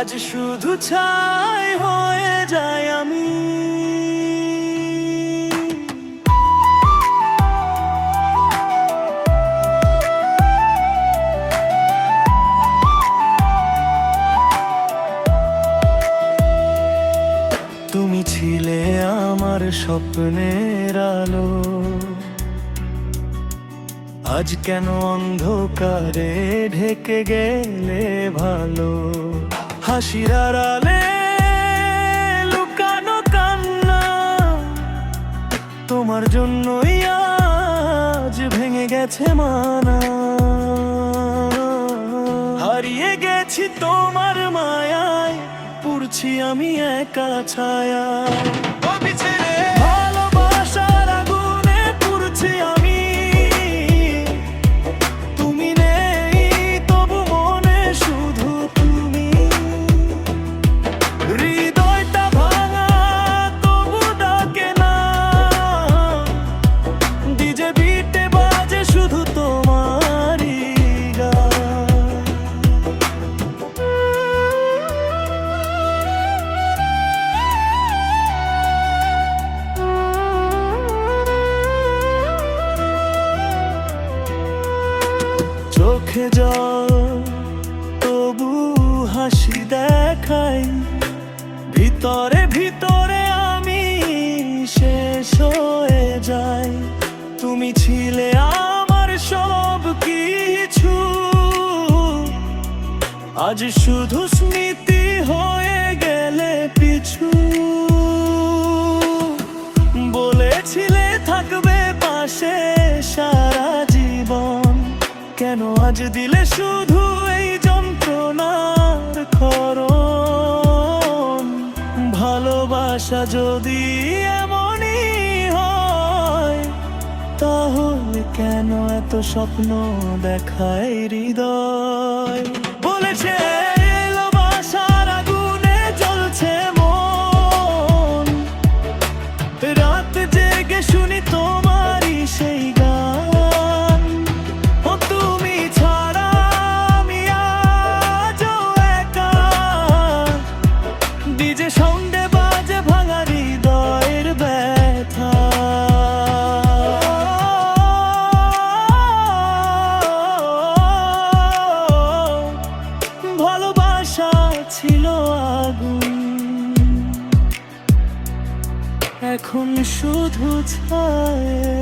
আজ শুধু ছাই হয়ে যায় আমি। তুমি ছিলে আমার স্বপ্নের আলো, আজ কেন অন্ধকারে ঢেকে গেলে ভালো। হাসির আড়ালে লুকানো কান্না, তোমার জন্যই আজ ভেঙে গেছে মানা। হারিয়ে গেছি তোমার মায়ায়, পুড়ছি আমি একা ছায়া। ভালোবাসার আগুনে পুড়ছি আমি, তুমি নেই তবু মনে শুধু তুমি। হৃদয়টা ভাঙা তবু ডাকে না, ডিজে বিটে বাজে শুধু তোমারই গান। চোখে জল তবু হাসি দেখাই, ভিতরে ভিতরে আমি শেষ হয়ে যাই। তুমি ছিলে আমার সব কিছু, আজ শুধু স্মৃতি হয়ে গেলে পিছু। বলেছিলে থাকবে পাশে সারা জীবন, কেন আজ দিলে শুধু এই যন্ত্রণার ক্ষরণ। ভালোবাসা যদি এমনই হয়, তাহলে কেন এত স্বপ্ন দেখায় হৃদয়। বলেছে ভালোবাসার আগুনে জ্বলছে মন, রাত জেগে শুনি তোমারই সেই গান। ও তুমি ছাড়া আমি আজও একা, ডিজে সাউন্ডে বাজে ভাঙা হৃদয়ের ব্যথা। ভালোবাসা ছিল আগুন, এখন শুধু ছায়া।